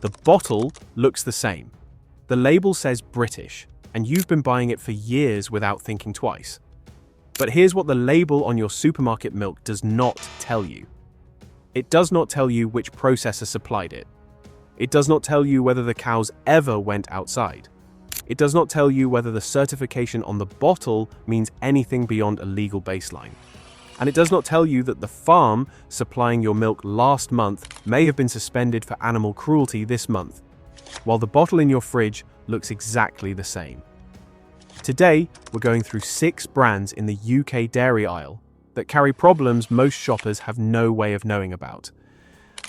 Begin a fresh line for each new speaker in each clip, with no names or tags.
The bottle looks the same. The label says British, and you've been buying it for years without thinking twice. But here's what the label on your supermarket milk does not tell you. It does not tell you which processor supplied it. It does not tell you whether the cows ever went outside. It does not tell you whether the certification on the bottle means anything beyond a legal baseline. And it does not tell you that the farm supplying your milk last month may have been suspended for animal cruelty this month, while the bottle in your fridge looks exactly the same. Today, we're going through 6 brands in the UK dairy aisle that carry problems most shoppers have no way of knowing about.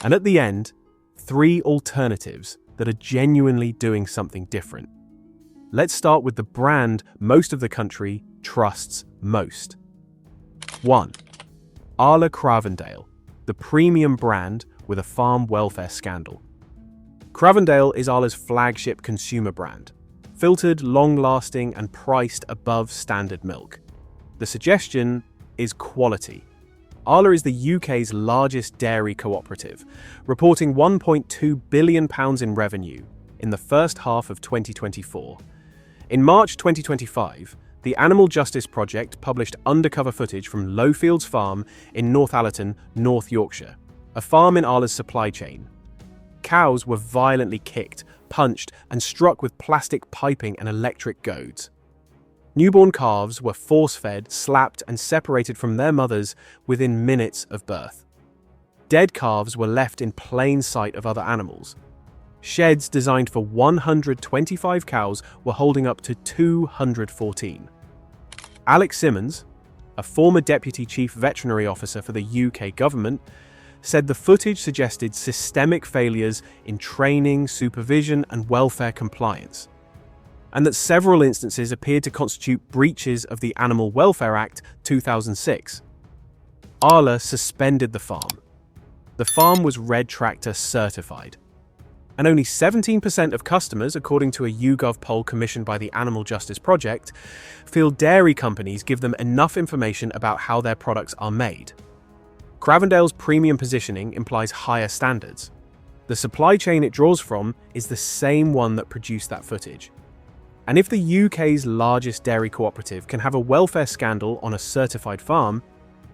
And at the end, 3 alternatives that are genuinely doing something different. Let's start with the brand most of the country trusts most. 1. Arla Cravendale, the premium brand with a farm welfare scandal. Cravendale is Arla's flagship consumer brand, filtered, long-lasting, and priced above standard milk. The suggestion is quality. Arla is the UK's largest dairy cooperative, reporting £1.2 billion in revenue in the first half of 2024. In March 2025, the Animal Justice Project published undercover footage from Lowfields Farm in Northallerton, North Yorkshire, a farm in Arla's supply chain. Cows were violently kicked, punched, and struck with plastic piping and electric goads. Newborn calves were force-fed, slapped, and separated from their mothers within minutes of birth. Dead calves were left in plain sight of other animals. Sheds designed for 125 cows were holding up to 214. Alex Simmons, a former Deputy Chief Veterinary Officer for the UK government, said the footage suggested systemic failures in training, supervision, and welfare compliance, and that several instances appeared to constitute breaches of the Animal Welfare Act 2006. Arla suspended the farm. The farm was Red Tractor certified, and only 17% of customers, according to a YouGov poll commissioned by the Animal Justice Project, feel dairy companies give them enough information about how their products are made. Cravendale's premium positioning implies higher standards. The supply chain it draws from is the same one that produced that footage. And if the UK's largest dairy cooperative can have a welfare scandal on a certified farm,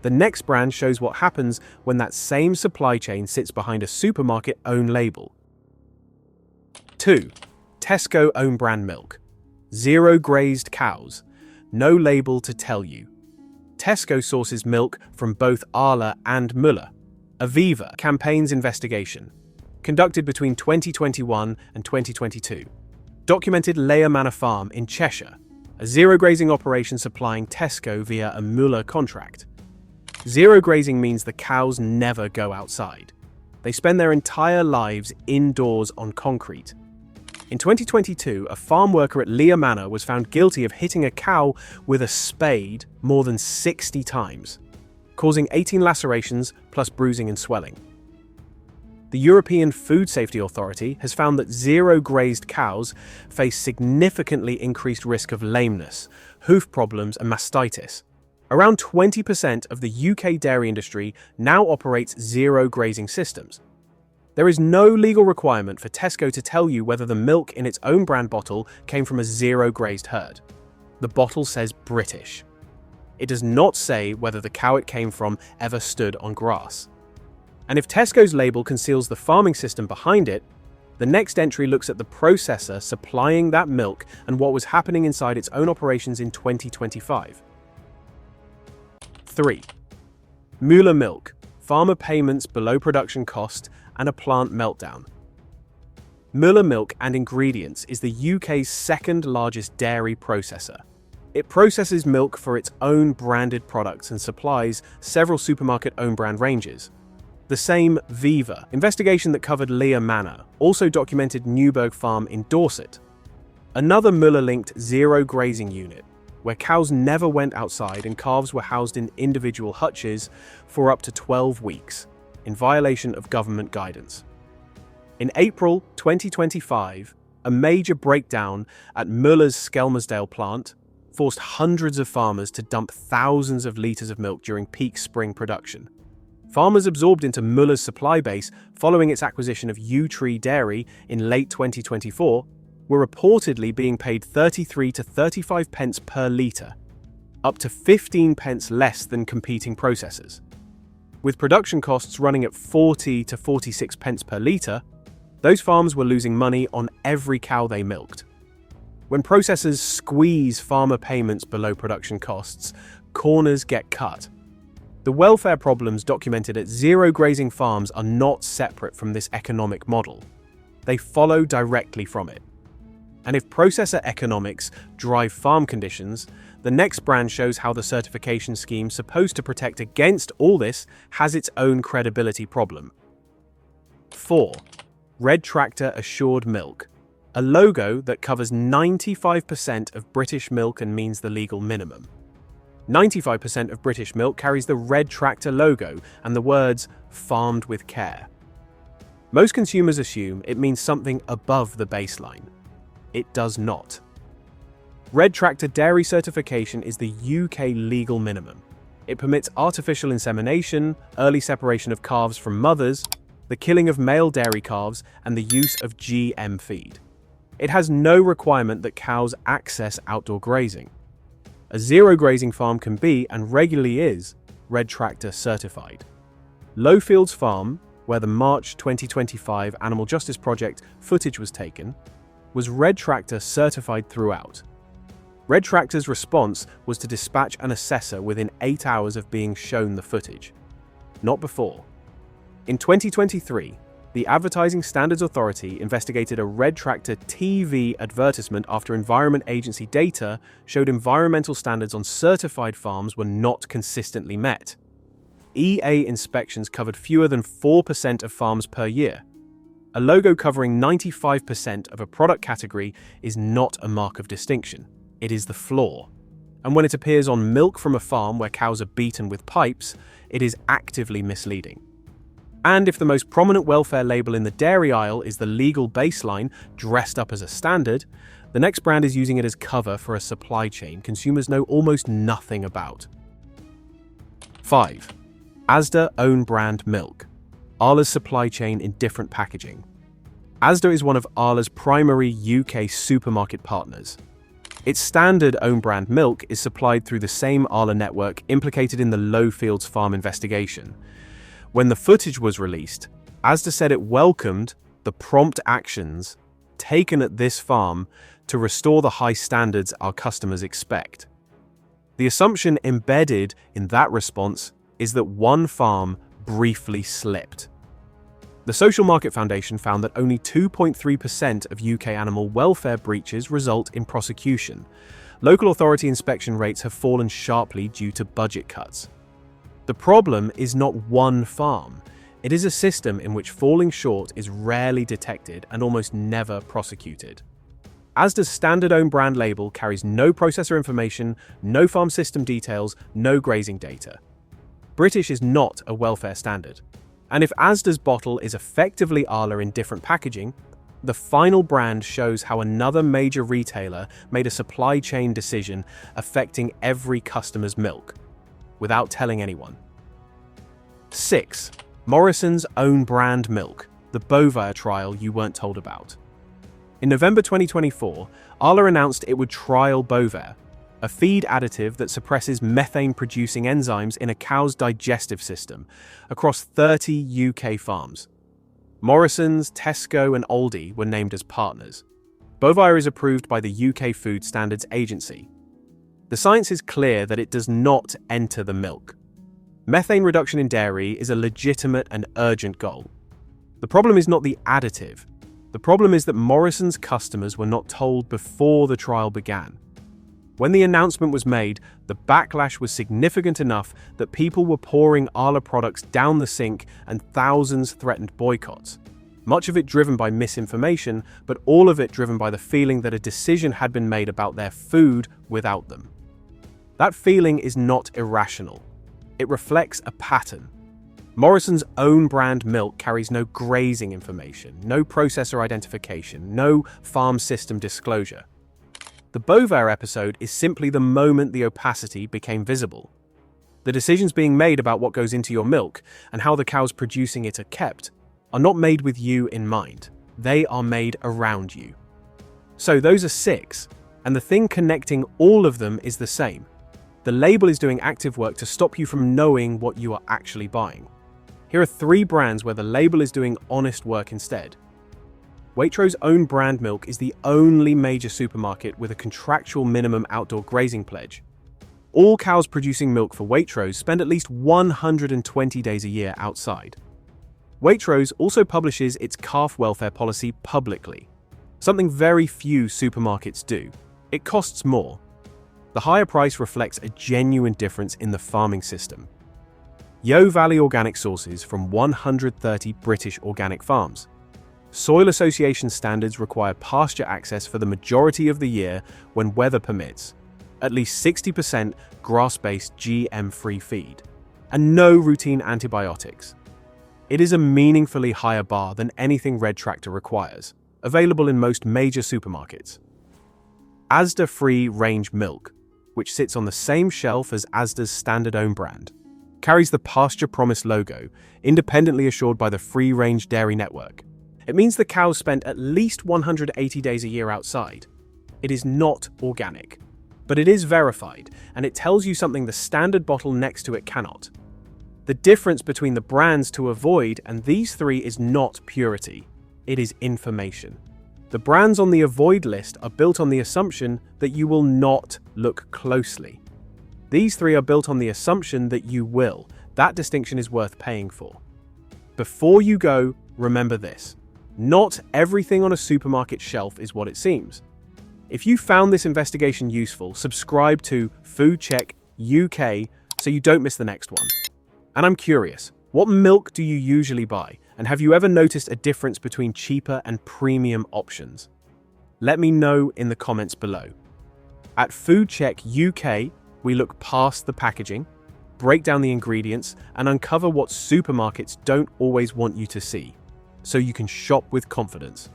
the next brand shows what happens when that same supply chain sits behind a supermarket own label. 2. Tesco own brand milk. Zero-grazed cows. No label to tell you. Tesco sources milk from both Arla and Müller. Aviva campaign's investigation, conducted between 2021 and 2022, documented Lea Manor Farm in Cheshire, a zero-grazing operation supplying Tesco via a Müller contract. Zero-grazing means the cows never go outside. They spend their entire lives indoors on concrete. In 2022, a farm worker at Lea Manor was found guilty of hitting a cow with a spade more than 60 times, causing 18 lacerations plus bruising and swelling. The European Food Safety Authority has found that zero-grazed cows face significantly increased risk of lameness, hoof problems, and mastitis. Around 20% of the UK dairy industry now operates zero-grazing systems. There is no legal requirement for Tesco to tell you whether the milk in its own brand bottle came from a zero-grazed herd. The bottle says British. It does not say whether the cow it came from ever stood on grass. And if Tesco's label conceals the farming system behind it, the next entry looks at the processor supplying that milk and what was happening inside its own operations in 2025. 3. Müller Milk. Farmer payments below production cost and a plant meltdown. Müller Milk and Ingredients is the UK's second largest dairy processor. It processes milk for its own branded products and supplies several supermarket own brand ranges. The same Viva investigation that covered Lea Manor also documented Newburgh Farm in Dorset, another Müller-linked zero-grazing unit, where cows never went outside and calves were housed in individual hutches for up to 12 weeks, in violation of government guidance. In April 2025, a major breakdown at Müller's Skelmersdale plant forced hundreds of farmers to dump thousands of litres of milk during peak spring production. Farmers absorbed into Müller's supply base following its acquisition of Yew Tree Dairy in late 2024 were reportedly being paid 33 to 35 pence per litre, up to 15 pence less than competing processors. With production costs running at 40 to 46 pence per litre, those farms were losing money on every cow they milked. When processors squeeze farmer payments below production costs, corners get cut. The welfare problems documented at zero-grazing farms are not separate from this economic model. They follow directly from it. And if processor economics drive farm conditions, the next brand shows how the certification scheme supposed to protect against all this has its own credibility problem. 4. Red Tractor Assured Milk. A logo that covers 95% of British milk and means the legal minimum. 95% of British milk carries the Red Tractor logo and the words "farmed with care." Most consumers assume it means something above the baseline. It does not. Red Tractor dairy certification is the UK legal minimum. It permits artificial insemination, early separation of calves from mothers, the killing of male dairy calves, and the use of GM feed. It has no requirement that cows access outdoor grazing. A zero-grazing farm can be, and regularly is, Red Tractor certified. Lowfields Farm, where the March 2025 Animal Justice Project footage was taken, was Red Tractor certified throughout. Red Tractor's response was to dispatch an assessor within 8 hours of being shown the footage. Not before. In 2023, the Advertising Standards Authority investigated a Red Tractor TV advertisement after Environment Agency data showed environmental standards on certified farms were not consistently met. EA inspections covered fewer than 4% of farms per year. A logo covering 95% of a product category is not a mark of distinction. It is the flaw. And when it appears on milk from a farm where cows are beaten with pipes, it is actively misleading. And if the most prominent welfare label in the dairy aisle is the legal baseline dressed up as a standard, the next brand is using it as cover for a supply chain consumers know almost nothing about. 5. Asda own brand milk. Arla's supply chain in different packaging. Asda is one of Arla's primary UK supermarket partners. Its standard own brand milk is supplied through the same Arla network implicated in the Lowfields Farm investigation. When the footage was released, Asda said it welcomed the prompt actions taken at this farm to restore the high standards our customers expect. The assumption embedded in that response is that one farm briefly slipped. The Social Market Foundation found that only 2.3% of UK animal welfare breaches result in prosecution. Local authority inspection rates have fallen sharply due to budget cuts. The problem is not one farm. It is a system in which falling short is rarely detected and almost never prosecuted. Asda's standard own brand label carries no processor information, no farm system details, no grazing data. British is not a welfare standard. And if Asda's bottle is effectively Arla in different packaging, the final brand shows how another major retailer made a supply chain decision affecting every customer's milk, without telling anyone. 6. Morrisons own brand milk, the Bovaer trial you weren't told about. In November 2024, Arla announced it would trial Bovaer, a feed additive that suppresses methane-producing enzymes in a cow's digestive system, across 30 UK farms. Morrisons, Tesco and Aldi were named as partners. Bovaer is approved by the UK Food Standards Agency. The science is clear that it does not enter the milk. Methane reduction in dairy is a legitimate and urgent goal. The problem is not the additive. The problem is that Morrisons' customers were not told before the trial began. When the announcement was made, the backlash was significant enough that people were pouring Arla products down the sink and thousands threatened boycotts. Much of it driven by misinformation, but all of it driven by the feeling that a decision had been made about their food without them. That feeling is not irrational. It reflects a pattern. Morrisons' own brand milk carries no grazing information, no processor identification, no farm system disclosure. The Bovaer episode is simply the moment the opacity became visible. The decisions being made about what goes into your milk and how the cows producing it are kept are not made with you in mind. They are made around you. So those are 6, and the thing connecting all of them is the same. The label is doing active work to stop you from knowing what you are actually buying. Here are 3 brands where the label is doing honest work instead. Waitrose's own brand milk is the only major supermarket with a contractual minimum outdoor grazing pledge. All cows producing milk for Waitrose spend at least 120 days a year outside. Waitrose also publishes its calf welfare policy publicly, something very few supermarkets do. It costs more. The higher price reflects a genuine difference in the farming system. Yeo Valley Organic sources from 130 British organic farms. Soil Association standards require pasture access for the majority of the year when weather permits, at least 60% grass-based GM-free feed, and no routine antibiotics. It is a meaningfully higher bar than anything Red Tractor requires, available in most major supermarkets. Asda Free Range milk, which sits on the same shelf as Asda's standard own brand, carries the Pasture Promise logo, independently assured by the Free Range Dairy Network. It means the cows spent at least 180 days a year outside. It is not organic, but it is verified, and it tells you something the standard bottle next to it cannot. The difference between the brands to avoid and these 3 is not purity, it is information. The brands on the avoid list are built on the assumption that you will not look closely. These 3 are built on the assumption that you will. That distinction is worth paying for. Before you go, remember this. Not everything on a supermarket shelf is what it seems. If you found this investigation useful, subscribe to Food Check UK so you don't miss the next one. And I'm curious, what milk do you usually buy? And have you ever noticed a difference between cheaper and premium options? Let me know in the comments below. At Food Check UK, we look past the packaging, break down the ingredients, and uncover what supermarkets don't always want you to see, so you can shop with confidence.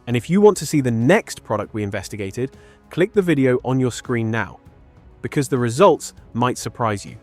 And if you want to see the next product we investigated, click the video on your screen now, because the results might surprise you.